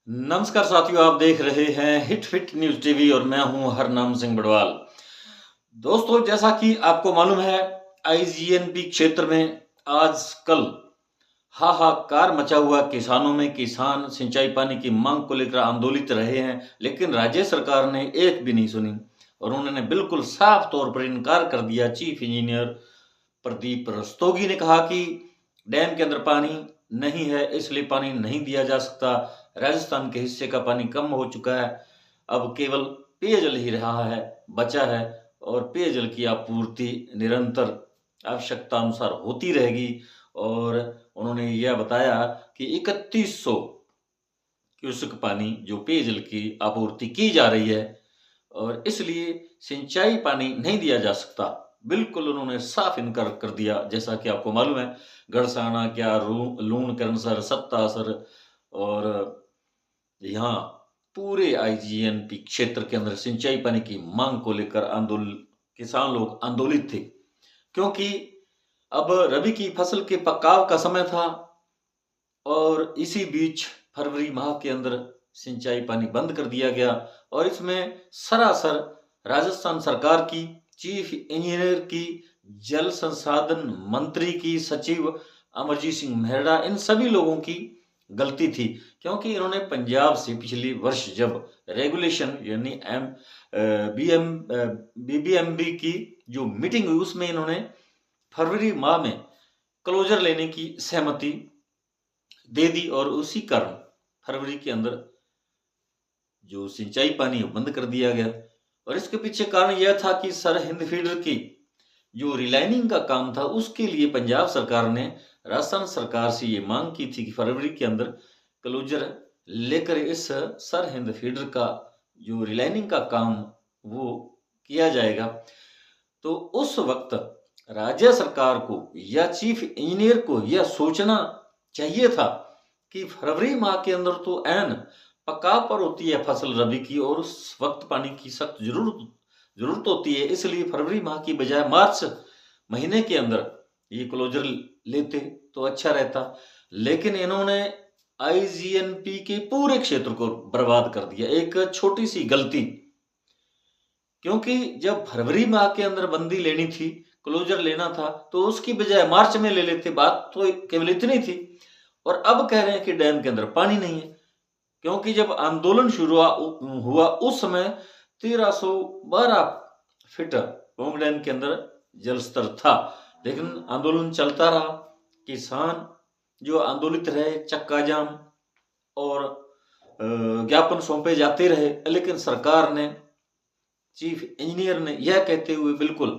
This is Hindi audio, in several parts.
नमस्कार साथियों, आप देख रहे हैं हिट फिट न्यूज टीवी और मैं हूं हरनाम सिंह बड़वाल। दोस्तों, जैसा कि आपको मालूम है, आईजीएनपी क्षेत्र में आजकल हाहाकार मचा हुआ किसानों में। किसान सिंचाई पानी की मांग को लेकर आंदोलित रहे हैं, लेकिन राज्य सरकार ने एक भी नहीं सुनी और उन्होंने बिल्कुल साफ तौर पर इनकार कर दिया। चीफ इंजीनियर प्रदीप रस्तोगी ने कहा कि डैम के अंदर पानी नहीं है, इसलिए पानी नहीं दिया जा सकता। राजस्थान के हिस्से का पानी कम हो चुका है, अब केवल पेयजल ही रहा है, बचा है और पेयजल की आपूर्ति निरंतर आवश्यकता अनुसार होती रहेगी। और उन्होंने यह बताया कि 3100 क्यूसेक पानी जो पेयजल की आपूर्ति की जा रही है और इसलिए सिंचाई पानी नहीं दिया जा सकता। बिल्कुल उन्होंने साफ इनकार कर दिया। जैसा कि आपको मालूम है, गड़साना क्या, लूण करनसर, सत्तासर और यहाँ पूरे आईजीएनपी क्षेत्र के अंदर सिंचाई पानी की मांग को लेकर किसान लोग आंदोलित थे, क्योंकि अब रबी की फसल के पकाव का समय था और इसी बीच फरवरी माह के अंदर सिंचाई पानी बंद कर दिया गया। और इसमें सरासर राजस्थान सरकार की, चीफ इंजीनियर की, जल संसाधन मंत्री की, सचिव अमरजीत सिंह मेहरा, इन सभी लोगों की गलती थी, क्योंकि इन्होंने पंजाब से पिछले वर्ष जब रेगुलेशन यानी बीबीएमबी की जो मीटिंग हुई उसमें इन्होंने फरवरी माह में क्लोजर लेने की सहमति दे दी और उसी कारण फरवरी के अंदर जो सिंचाई पानी बंद कर दिया गया। और इसके पीछे कारण यह था कि सरहिंद फीडर की जो रिलाइनिंग का काम था उसके लिए पंजाब सरकार ने राजस्थान सरकार से ये मांग की थी कि फरवरी के अंदर क्लोजर लेकर इस सरहिंद फीडर का जो रिलाइनिंग का काम वो किया जाएगा। तो उस वक्त राज्य सरकार को या चीफ इंजीनियर को यह सोचना चाहिए था कि फरवरी माह के अंदर तो ऐन पकाव पर होती है फसल रबी की और उस वक्त पानी की सख्त जरूरत होती है, इसलिए फरवरी माह की बजाय मार्च महीने के अंदर ये क्लोजर लेते तो अच्छा रहता। लेकिन इन्होंने आईजीएनपी के पूरे क्षेत्र को बर्बाद कर दिया, एक छोटी सी गलती। क्योंकि जब फरवरी माह के अंदर बंदी लेनी थी, क्लोजर लेना था, तो उसकी बजाय मार्च में ले लेते, बात तो केवल इतनी थी। और अब कह रहे हैं कि डैम के अंदर पानी नहीं है, क्योंकि जब आंदोलन शुरू हुआ उस समय 1312 फीट पोंग डैम के अंदर जलस्तर था, लेकिन आंदोलन चलता रहा। किसान जो आंदोलित रहे, चक्का जाम और ज्ञापन सौंपे जाते रहे, लेकिन सरकार ने, चीफ इंजीनियर ने यह कहते हुए बिल्कुल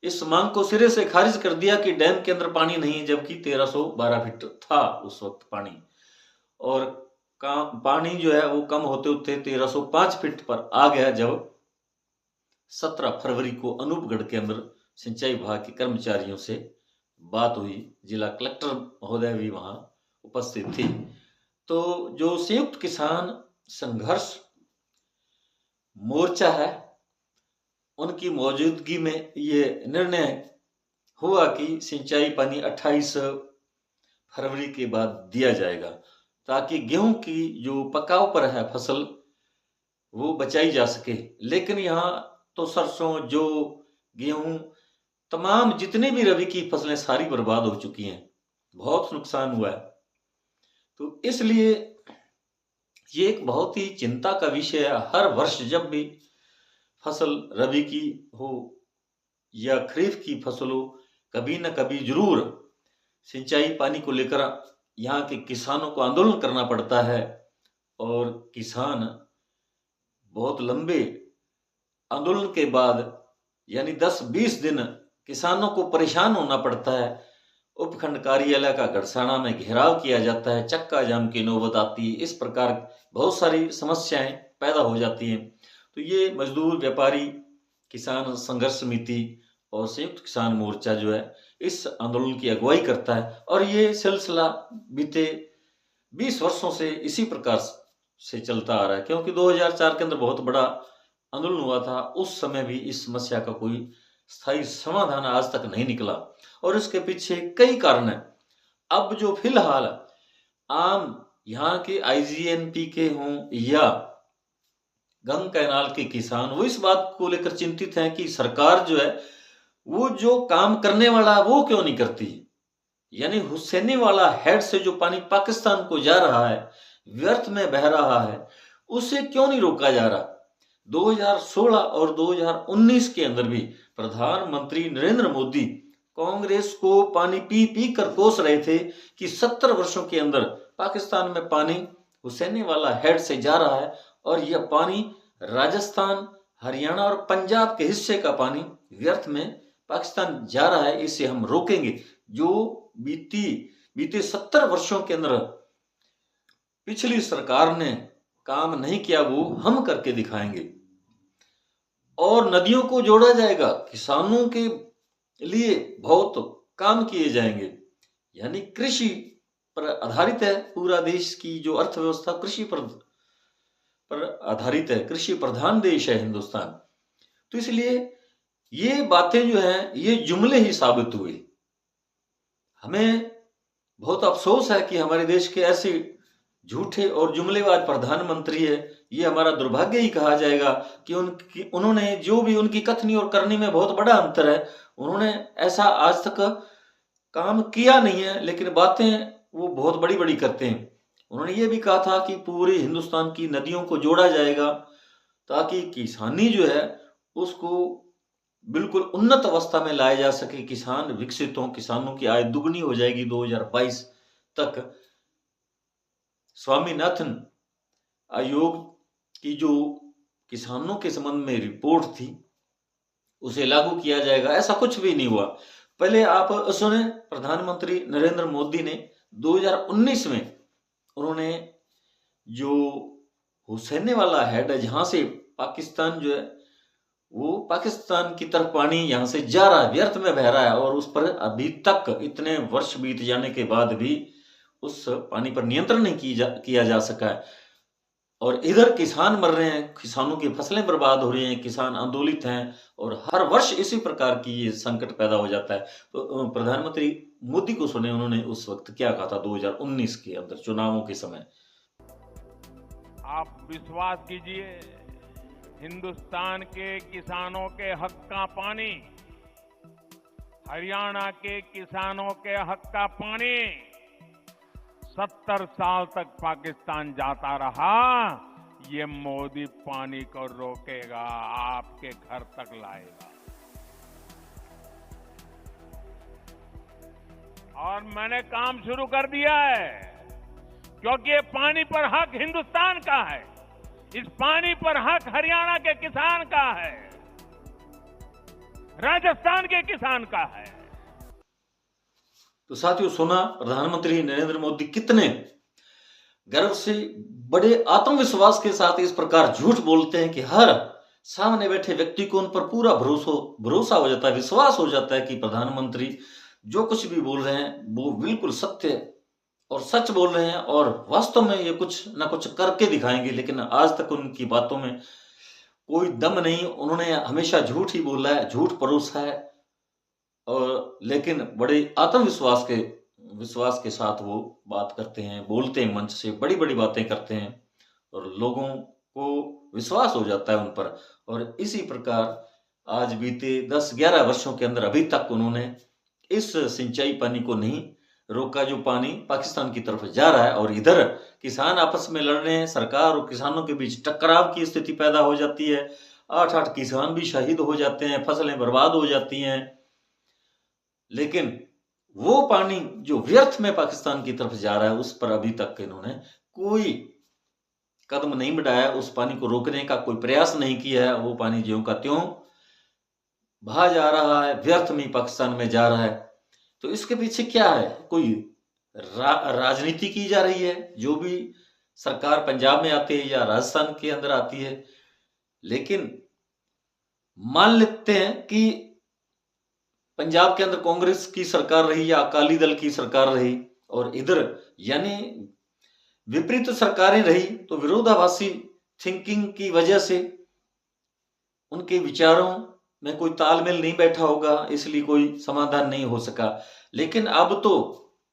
इस मांग को सिरे से खारिज कर दिया कि डैम के अंदर पानी नहीं है, जबकि 1312 फीट था उस वक्त पानी। और पानी जो है वो कम होते होते 1305 फीट पर आ गया जब 17 फरवरी को अनूपगढ़ के अंदर सिंचाई विभाग के कर्मचारियों से बात हुई। जिला कलेक्टर महोदय भी वहां उपस्थित थी। तो जो संयुक्त किसान संघर्ष मोर्चा है, उनकी मौजूदगी में ये निर्णय हुआ कि सिंचाई पानी 28 फरवरी के बाद दिया जाएगा, ताकि गेहूं की जो पकाव पर है फसल वो बचाई जा सके। लेकिन यहाँ तो सरसों, जो गेहूं, तमाम जितने भी रबी की फसलें सारी बर्बाद हो चुकी हैं, बहुत नुकसान हुआ है। तो इसलिए ये एक बहुत ही चिंता का विषय है। हर वर्ष जब भी फसल रबी की हो या खरीफ की फसल हो, कभी न कभी जरूर सिंचाई पानी को लेकर यहाँ के किसानों को आंदोलन करना पड़ता है और किसान बहुत लंबे आंदोलन के बाद यानी 10-20 दिन किसानों को परेशान होना पड़ता है। उपखंड कार्यालय का गड़साना में घेराव किया जाता है, चक्का जाम की नौबत आती है, इस प्रकार बहुत सारी समस्याएं पैदा हो जाती हैं। तो ये मजदूर, व्यापारी, किसान संघर्ष समिति और संयुक्त किसान मोर्चा जो है इस आंदोलन की अगुवाई करता है और ये सिलसिला बीते 20 वर्षों से इसी प्रकार से चलता आ रहा है। क्योंकि 2004 के अंदर बहुत बड़ा आंदोलन हुआ था, उस समय भी इस समस्या का कोई स्थायी समाधान आज तक नहीं निकला और इसके पीछे कई कारण हैं। अब जो फिलहाल आम यहाँ के आईजीएनपी के हों या गंग कैनाल के किसान, वो इस बात को लेकर चिंतित हैं कि सरकार जो है वो जो काम करने वाला है वो क्यों नहीं करती। यानी हुसैनी वाला हेड से जो पानी पाकिस्तान को जा रहा है, व्यर्थ में बह रहा है, उसे क्यों नहीं रोका जा रहा। 2016 और 2019 के अंदर भी प्रधानमंत्री नरेंद्र मोदी कांग्रेस को पानी पी पी कर कोस रहे थे कि 70 वर्षों के अंदर पाकिस्तान में पानी हुसैनी वाला हेड से जा रहा है और यह पानी राजस्थान, हरियाणा और पंजाब के हिस्से का पानी व्यर्थ में पाकिस्तान जा रहा है, इसे हम रोकेंगे। जो बीते 70 वर्षों के अंदर पिछली सरकार ने काम नहीं किया वो हम करके दिखाएंगे। और नदियों को जोड़ा जाएगा, किसानों के लिए बहुत काम किए जाएंगे। यानी कृषि पर आधारित है पूरा देश की जो अर्थव्यवस्था कृषि पर आधारित है, कृषि प्रधान देश है हिंदुस्तान। तो इसलिए ये बातें जो हैं ये जुमले ही साबित हुए। हमें बहुत अफसोस है कि हमारे देश के ऐसे झूठे और जुमलेबाज प्रधानमंत्री है। ये हमारा दुर्भाग्य ही कहा जाएगा कि उन्होंने जो भी उनकी कथनी और करनी में बहुत बड़ा अंतर है। उन्होंने ऐसा आज तक काम किया नहीं है, लेकिन बातें वो बहुत बड़ी बड़ी करते हैं। उन्होंने ये भी कहा था कि पूरे हिंदुस्तान की नदियों को जोड़ा जाएगा ताकि किसानी जो है उसको बिल्कुल उन्नत अवस्था में लाया जा सके, किसान विकसित हों, किसानों की आय दुगनी हो जाएगी 2022 तक। स्वामीनाथन आयोग की जो किसानों के संबंध में रिपोर्ट थी उसे लागू किया जाएगा, ऐसा कुछ भी नहीं हुआ। पहले आप सुने, प्रधानमंत्री नरेंद्र मोदी ने 2019 में उन्होंने जो हुसैनी वाला हेड है जहां से पाकिस्तान जो है वो पाकिस्तान की तरफ पानी यहां से जा रहा है, व्यर्थ में बह रहा है, और उस पर अभी तक इतने वर्ष बीत जाने के बाद भी उस पानी पर नियंत्रण नहीं किया जा सका है। और इधर किसान मर रहे हैं, किसानों की फसलें बर्बाद हो रही हैं, किसान आंदोलित हैं और हर वर्ष इसी प्रकार की ये संकट पैदा हो जाता है। तो प्रधानमंत्री मोदी को सुने उन्होंने उस वक्त क्या कहा था 2019 के अंदर चुनावों के समय। आप विश्वास कीजिए, हिंदुस्तान के किसानों के हक का पानी, हरियाणा के किसानों के हक का पानी 70 साल तक पाकिस्तान जाता रहा। ये मोदी पानी को रोकेगा, आपके घर तक लाएगा। और मैंने काम शुरू कर दिया है क्योंकि ये पानी पर हक हिंदुस्तान का है, इस पानी पर हक हरियाणा के किसान का है, राजस्थान के किसान का है। तो साथियों, सुना प्रधानमंत्री नरेंद्र मोदी कितने गर्व से, बड़े आत्मविश्वास के साथ इस प्रकार झूठ बोलते हैं कि हर सामने बैठे व्यक्ति को उन पर पूरा भरोसा हो जाता है, विश्वास हो जाता है कि प्रधानमंत्री जो कुछ भी बोल रहे हैं वो बिल्कुल सत्य और सच बोल रहे हैं और वास्तव में ये कुछ ना कुछ करके दिखाएंगे। लेकिन आज तक उनकी बातों में कोई दम नहीं, उन्होंने हमेशा झूठ ही बोला है, झूठ परोसा है। और लेकिन बड़े आत्मविश्वास के साथ वो बात करते हैं, बोलते हैं, मंच से बड़ी बड़ी बातें करते हैं और लोगों को विश्वास हो जाता है उन पर। और इसी प्रकार आज बीते 10-11 वर्षों के अंदर अभी तक उन्होंने इस सिंचाई पानी को नहीं रोका जो पानी पाकिस्तान की तरफ जा रहा है। और इधर किसान आपस में लड़ रहे हैं, सरकार और किसानों के बीच टकराव की स्थिति पैदा हो जाती है, 8-8 किसान भी शहीद हो जाते हैं, फसलें बर्बाद हो जाती हैं। लेकिन वो पानी जो व्यर्थ में पाकिस्तान की तरफ जा रहा है उस पर अभी तक इन्होंने कोई कदम नहीं बढ़ाया, उस पानी को रोकने का कोई प्रयास नहीं किया है। वो पानी ज्यों का त्यों बहा जा रहा है, व्यर्थ में पाकिस्तान में जा रहा है। तो इसके पीछे क्या है? कोई राजनीति की जा रही है, जो भी सरकार पंजाब में आती है या राजस्थान के अंदर आती है। लेकिन मान लेते हैं कि पंजाब के अंदर कांग्रेस की सरकार रही या अकाली दल की सरकार रही और इधर यानी विपरीत सरकारें रही, तो विरोधाभासी थिंकिंग की वजह से उनके विचारों में कोई तालमेल नहीं बैठा होगा, इसलिए कोई समाधान नहीं हो सका। लेकिन अब तो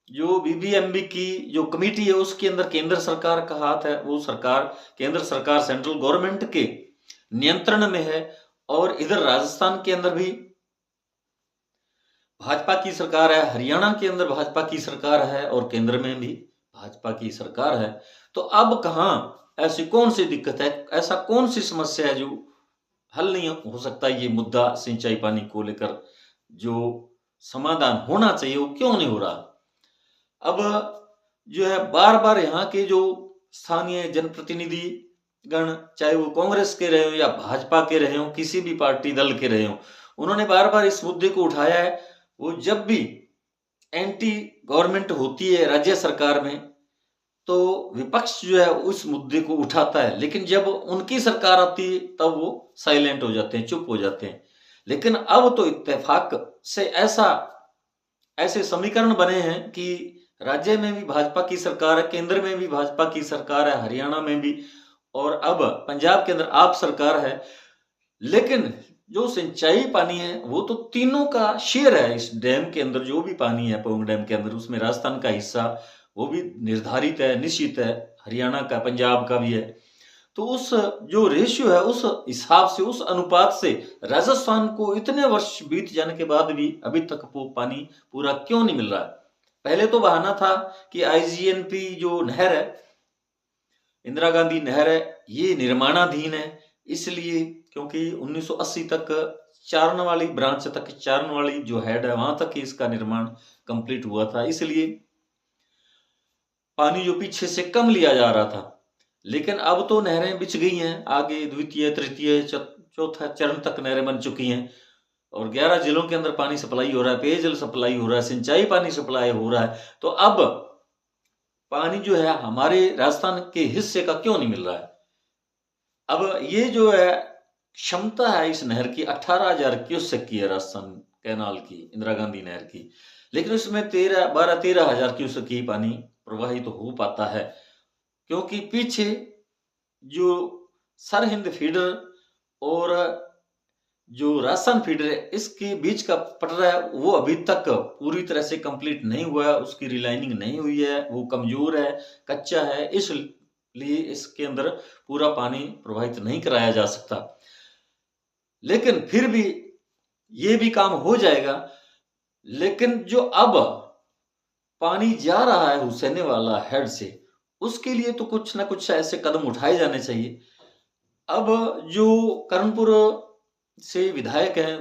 जो बीबीएमबी की जो कमेटी है उसके अंदर केंद्र सरकार का हाथ है, वो केंद्र सरकार सेंट्रल गवर्नमेंट के नियंत्रण में है। और इधर राजस्थान के अंदर भी भाजपा की सरकार है, हरियाणा के अंदर भाजपा की सरकार है और केंद्र में भी भाजपा की सरकार है। तो अब कहाँ ऐसी कौन सी दिक्कत है, ऐसा कौन सी समस्या है जो हल नहीं हो सकता? ये मुद्दा सिंचाई पानी को लेकर जो समाधान होना चाहिए वो क्यों नहीं हो रहा? अब जो है बार बार यहाँ के जो स्थानीय जनप्रतिनिधि गण, चाहे वो कांग्रेस के रहे हो या भाजपा के रहे हो, किसी भी पार्टी दल के रहे हो, उन्होंने बार बार इस मुद्दे को उठाया है। वो जब भी एंटी गवर्नमेंट होती है राज्य सरकार में तो विपक्ष जो है उस मुद्दे को उठाता है, लेकिन जब उनकी सरकार आती है तब वो साइलेंट हो जाते हैं, चुप हो जाते हैं। लेकिन अब तो इत्तेफाक से ऐसे समीकरण बने हैं कि राज्य में भी भाजपा की सरकार है, केंद्र में भी भाजपा की सरकार है, हरियाणा में भी, और अब पंजाब के अंदर आप सरकार है। लेकिन जो सिंचाई पानी है वो तो तीनों का शेयर है। इस डैम के अंदर जो भी पानी है पौंग डैम के अंदर, उसमें राजस्थान का हिस्सा वो भी निर्धारित है, निश्चित है, हरियाणा का, पंजाब का भी है। तो उस जो रेशियो है उस हिसाब से, उस अनुपात से राजस्थान को इतने वर्ष बीत जाने के बाद भी अभी तक वो पानी पूरा क्यों नहीं मिल रहा है? पहले तो बहाना था कि आईजीएनपी जो नहर है, इंदिरा गांधी नहर है, ये निर्माणाधीन है, इसलिए क्योंकि 1980 तक चारण वाली ब्रांच तक, चारण वाली जो हेड है वहां तक इसका निर्माण कंप्लीट हुआ था, इसलिए पानी जो पीछे से कम लिया जा रहा था। लेकिन अब तो नहरें बिछ गई हैं, आगे द्वितीय तृतीय चौथा चरण तक नहरें बन चुकी हैं और 11 जिलों के अंदर पानी सप्लाई हो रहा है, पेयजल सप्लाई हो रहा है, सिंचाई पानी सप्लाई हो रहा है। तो अब पानी जो है हमारे राजस्थान के हिस्से का क्यों नहीं मिल रहा है? अब ये जो है क्षमता है इस नहर की 18,000 क्यूसेक की है, राजस्थान कैनाल की, इंदिरा गांधी नहर की, लेकिन उसमें 13,000 क्यूसेक ही पानी प्रवाहित हो पाता है, क्योंकि पीछे जो सरहिंद फीडर और जो राजस्थान फीडर है इसके बीच का पटरा है वो अभी तक पूरी तरह से कंप्लीट नहीं हुआ है, उसकी रिलाइनिंग नहीं हुई है, वो कमजोर है, कच्चा है, इसलिए इसके अंदर पूरा पानी प्रवाहित नहीं कराया जा सकता। लेकिन फिर भी ये भी काम हो जाएगा। लेकिन जो अब पानी जा रहा है हुसैने वाला हेड से, उसके लिए तो कुछ ना कुछ ऐसे कदम उठाए जाने चाहिए। अब जो कर्णपुर से विधायक हैं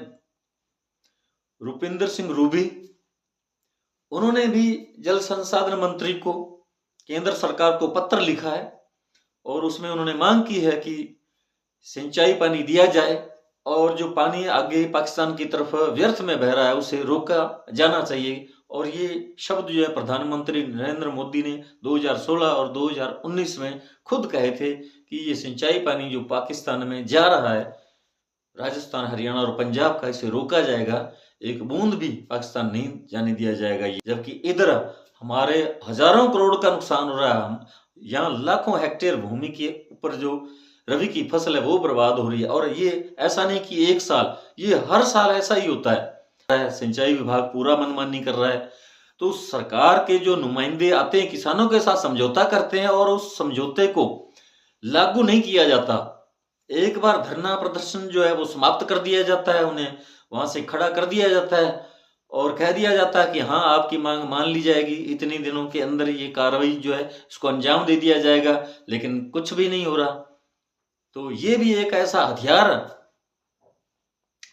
रुपिंदर सिंह रूबी, उन्होंने भी जल संसाधन मंत्री को, केंद्र सरकार को पत्र लिखा है और उसमें उन्होंने मांग की है कि सिंचाई पानी दिया जाए और जो पानी आगे पाकिस्तान की तरफ व्यर्थ में बह रहा है उसे रोका जाना चाहिए। और ये शब्द जो है प्रधानमंत्री नरेंद्र मोदी ने 2016 और 2019 में खुद कहे थे कि ये सिंचाई पानी जो पाकिस्तान में जा रहा है, राजस्थान, हरियाणा और पंजाब का, इसे रोका जाएगा, एक बूंद भी पाकिस्तान नहीं जाने दिया जाएगा। जबकि इधर हमारे हजारों करोड़ का नुकसान हो रहा है, हम यहाँ लाखों हेक्टेयर भूमि के ऊपर जो रबी की फसल है वो बर्बाद हो रही है। और ये ऐसा नहीं कि एक साल, ये हर साल ऐसा ही होता है। सिंचाई विभाग पूरा मनमानी कर रहा है, तो सरकार के जो नुमाइंदे आते हैं किसानों के साथ समझौता करते हैं और उस समझौते को लागू नहीं किया जाता। एक बार धरना प्रदर्शन जो है वो समाप्त कर दिया जाता है, उन्हें वहां से खड़ा कर दिया जाता है और कह दिया जाता है कि हाँ आपकी मांग मान ली जाएगी, इतने दिनों के अंदर ये कार्रवाई जो है इसको अंजाम दे दिया जाएगा, लेकिन कुछ भी नहीं हो रहा। तो ये भी एक ऐसा हथियार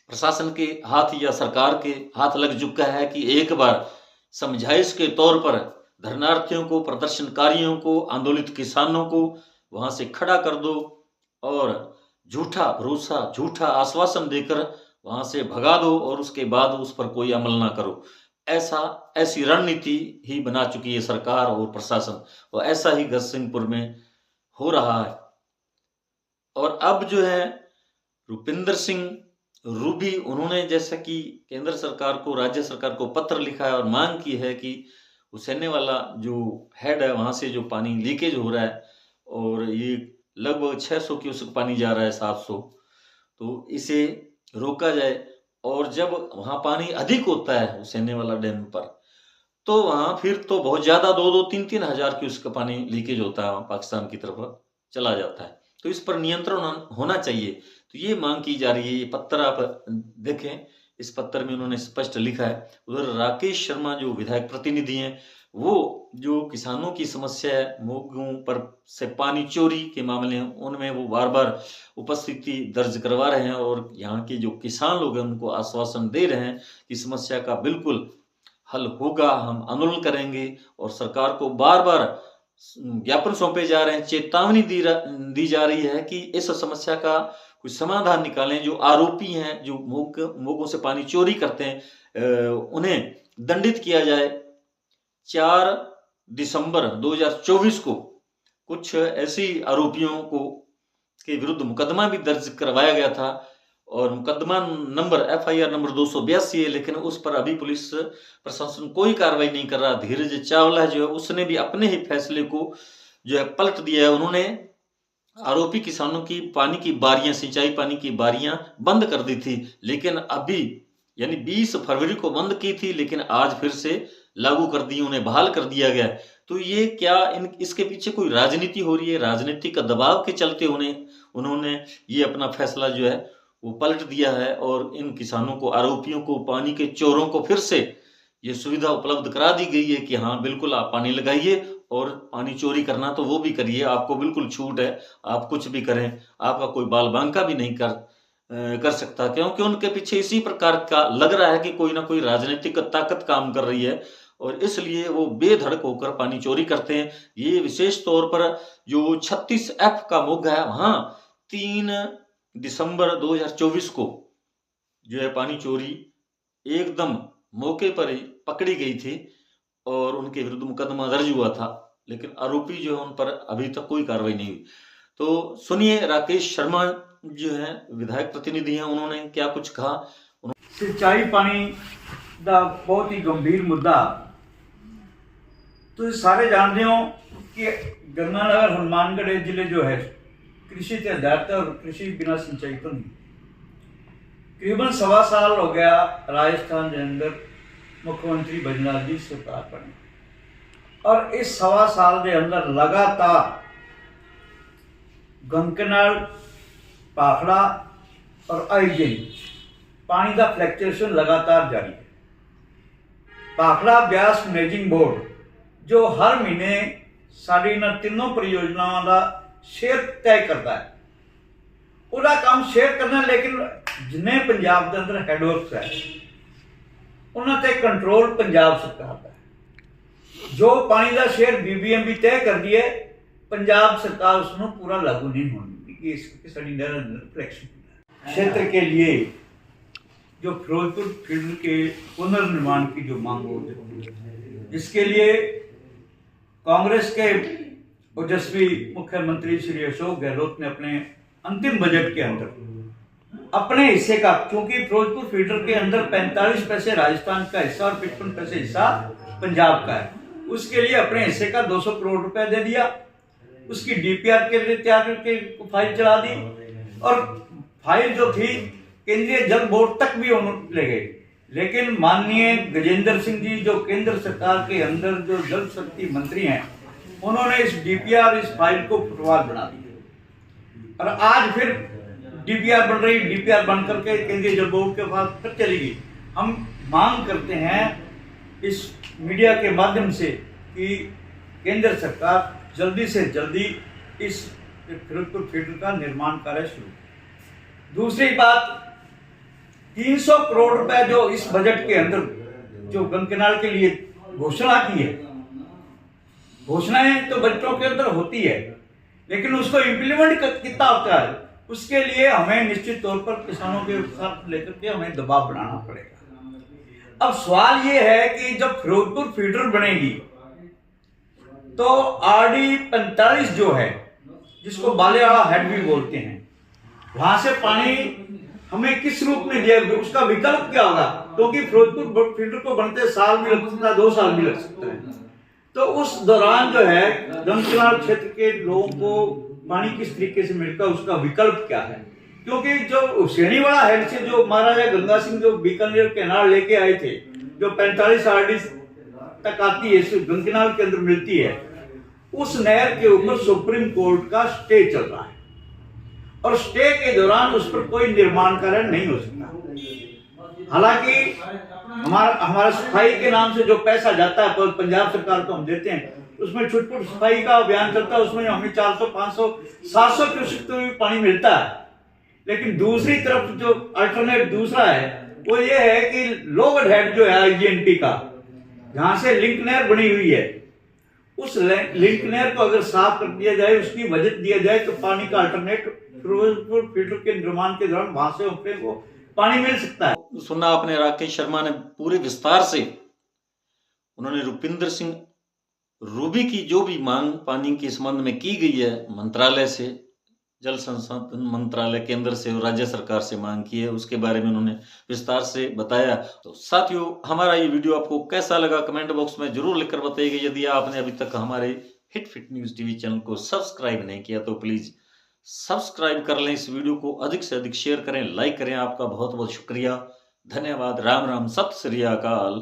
प्रशासन के हाथ या सरकार के हाथ लग चुका है कि एक बार समझाइश के तौर पर धरनार्थियों को, प्रदर्शनकारियों को, आंदोलित किसानों को वहां से खड़ा कर दो और झूठा भरोसा, झूठा आश्वासन देकर वहां से भगा दो और उसके बाद उस पर कोई अमल ना करो। ऐसी रणनीति ही बना चुकी है सरकार और प्रशासन, और ऐसा ही गजसिंहपुर में हो रहा है। और अब जो है रुपिंदर सिंह रूबी, उन्होंने जैसा कि केंद्र सरकार को, राज्य सरकार को पत्र लिखा है और मांग की है कि हुसैने वाला जो हेड है वहां से जो पानी लीकेज हो रहा है और ये लगभग 600 क्यूसेक पानी जा रहा है, 700, तो इसे रोका जाए। और जब वहां पानी अधिक होता है हुसैने वाला डैम पर, तो वहाँ फिर तो बहुत ज़्यादा 2-2, 3-3 हज़ार क्यूसेक का पानी लीकेज होता है, वहाँ पाकिस्तान की तरफ चला जाता है। तो इस पर नियंत्रण होना चाहिए। तो ये मांग की जा रही है। ये पत्र आप देखें, इस पत्र में उन्होंने स्पष्ट लिखा है। उधर राकेश शर्मा जो विधायक प्रतिनिधि हैं, वो जो किसानों की समस्या है, मोगों पर से पानी चोरी के मामले हैं, उनमें वो बार-बार उपस्थिति दर्ज करवा रहे हैं और यहाँ के जो किसान लोग हैं उनको आश्वासन दे रहे हैं कि समस्या का बिल्कुल हल होगा, हम आंदोलन करेंगे। और सरकार को बार-बार ज्ञापन सौंपे जा रहे हैं, चेतावनी दी जा रही है कि इस समस्या का कोई समाधान निकालें। जो आरोपी हैं, जो मोगों से पानी चोरी करते हैं, उन्हें दंडित किया जाए। 4 दिसंबर 2024 को कुछ ऐसी आरोपियों के विरुद्ध मुकदमा भी दर्ज करवाया गया था और मुकदमा नंबर FIR नंबर 282 है, लेकिन उस पर अभी पुलिस प्रशासन कोई कार्रवाई नहीं कर रहा। धीरज चावला जो है, उसने भी अपने ही फैसले को जो है पलट दिया है। उन्होंने आरोपी किसानों की पानी की बारियां, सिंचाई पानी की बारियां बंद कर दी थी, लेकिन अभी यानी 20 फरवरी को बंद की थी, लेकिन आज फिर से लागू कर दी, उन्हें बहाल कर दिया गया। तो ये क्या इसके पीछे कोई राजनीति हो रही है? राजनीतिक दबाव के चलते उन्होंने ये अपना फैसला जो है वो पलट दिया है और इन किसानों को, आरोपियों को, पानी के चोरों को फिर से ये सुविधा उपलब्ध करा दी गई है कि हाँ बिल्कुल आप पानी लगाइए और पानी चोरी करना तो वो भी करिए, आपको बिल्कुल छूट है, आप कुछ भी करें, आपका कोई बाल बांका भी नहीं कर सकता। क्योंकि उनके पीछे इसी प्रकार का लग रहा है कि कोई ना कोई राजनीतिक ताकत काम कर रही है और इसलिए वो बेधड़क होकर पानी चोरी करते हैं। ये विशेष तौर पर जो 36F का मोगा है, वहाँ 3 दिसंबर 2024 को जो है पानी चोरी एकदम मौके पर ही पकड़ी गई थी और उनके विरुद्ध मुकदमा दर्ज हुआ था, लेकिन आरोपी जो है उन पर अभी तक कोई कार्रवाई नहीं हुई। तो सुनिए, राकेश शर्मा जो है विधायक प्रतिनिधि हैं, उन्होंने क्या कुछ कहा। सिंचाई पानी का बहुत ही गंभीर मुद्दा। तो सारे जानते हो कि गंगानगर हनुमानगढ़ जिले जो है कृषि से आधारित है और कृषि बिना सिंचाई तो नहीं। करीबन 1.25 साल हो गया राजस्थान के अंदर मुख्यमंत्री बजनाथ जी सरकार बने और इस 1.25 साल के अंदर लगातार गंगकनाल, पाखड़ा और आईजन पानी का फ्लैक्चुएशन लगातार जारी है। पाखड़ा ब्यास मैनेजिंग बोर्ड जो हर महीने साड़ी इन तीनों परियोजनाओं का शेयर तय करता है, उसका काम शेयर करना, लेकिन जिन्हें पंजाब के अंदर हैडवर्क है उन्होंने कंट्रोल पंजाब सरकार का है। जो पानी का शेयर BBMB तय कर दिए, पंजाब सरकार उसमें पूरा लागू नहीं होनी कि क्षेत्र के लिए जो फिरोजपुर फील्ड के पुनर्निर्माण की जो मांग हो, जिसके लिए कांग्रेस के ओजस्वी मुख्यमंत्री श्री अशोक गहलोत ने अपने अंतिम बजट के अंदर अपने हिस्से का, क्योंकि फिरोजपुर फीडर के अंदर 45 पैसे राजस्थान का हिस्सा और 55 पैसे हिस्सा पंजाब का है, उसके लिए अपने हिस्से का 200 करोड़ रुपए दे दिया। उसकी DPR के लिए तैयार करके फाइल चला दी और फाइल जो थी केंद्रीय जल बोर्ड तक भी ले गए। लेकिन माननीय गजेंद्र सिंह जी जो केंद्र सरकार के अंदर जो जल शक्ति मंत्री हैं, उन्होंने इस DPR, इस फाइल को फुटबॉल बना दिया और आज फिर DPR बन रही, DPR बन करके केंद्रीय जल बोर्ड के पास फिर चली गई। हम मांग करते हैं इस मीडिया के माध्यम से कि केंद्र सरकार जल्दी से जल्दी इस फिरोजपुर फीडर का निर्माण कार्य शुरू। दूसरी बात, 300 करोड़ रुपए जो इस बजट के अंदर जो गंगकनाल के लिए घोषणा की है, घोषणाएं तो बजटों के अंदर होती है, लेकिन उसको इम्प्लीमेंट कितना होता है, उसके लिए हमें निश्चित तौर पर किसानों के साथ लेकर के हमें दबाव बनाना पड़ेगा। अब सवाल ये है कि जब फिरोजपुर फीडर बनेगी तो RD 45 जो है, जिसको बालेवाड़ा हेड भी बोलते हैं, वहां से पानी हमें किस रूप में दिया, उसका विकल्प क्या होगा? क्योंकि फिरोजपुर फीडर को बनते साल भी लग सकता है, 2 साल भी लग सकता है। तो उस दौरान जो है गंगकनाल क्षेत्र के लोगों को पानी किस तरीके से मिलता है, उसका विकल्प क्या है? क्योंकि जो शेणीवाड़ा हेड से जो महाराजा गंगा सिंह जो बीकानेर कैनाल लेके आए थे, जो 45 RD तक आती है, इस गंगनाल के अंदर मिलती है, उस नहर के ऊपर सुप्रीम कोर्ट का स्टे चल रहा है और स्टे के दौरान उस पर कोई निर्माण कार्य नहीं हो सकता। हालांकि हमारा सफाई के नाम से जो पैसा जाता है पंजाब सरकार को हम देते हैं, उसमें छुटपुट सफाई का अभियान चलता है, उसमें हमें 400, 500, 700 क्यूसेक तो भी पानी मिलता है। लेकिन दूसरी तरफ जो अल्टरनेट दूसरा है वो ये है कि लोअर हेड जो है IGNT का, जहां से लिंक नहर बनी हुई है, उस लिंक नहर को अगर साफ कर दिया जाए, उसकी बजट दिया जाए, तो पानी का अल्टरनेट फिरोजपुर फीडर के निर्माण के दौरान वहां से अपने को पानी मिल सकता है। सुना आपने, राकेश शर्मा ने पूरे विस्तार से उन्होंने रुपिंदर सिंह रूबी की जो भी मांग पानी के संबंध में की गई है, मंत्रालय से, जल संसाधन मंत्रालय केंद्र से और राज्य सरकार से मांग की है, उसके बारे में उन्होंने विस्तार से बताया। तो साथियों, हमारा ये वीडियो आपको कैसा लगा कमेंट बॉक्स में जरूर लिखकर बताइएगा। यदि आपने अभी तक हमारे hit fit news TV channel को सब्सक्राइब नहीं किया तो प्लीज सब्सक्राइब कर लें। इस वीडियो को अधिक से अधिक शेयर करें, लाइक करें। आपका बहुत बहुत शुक्रिया, धन्यवाद। राम राम, सत श्री अकाल।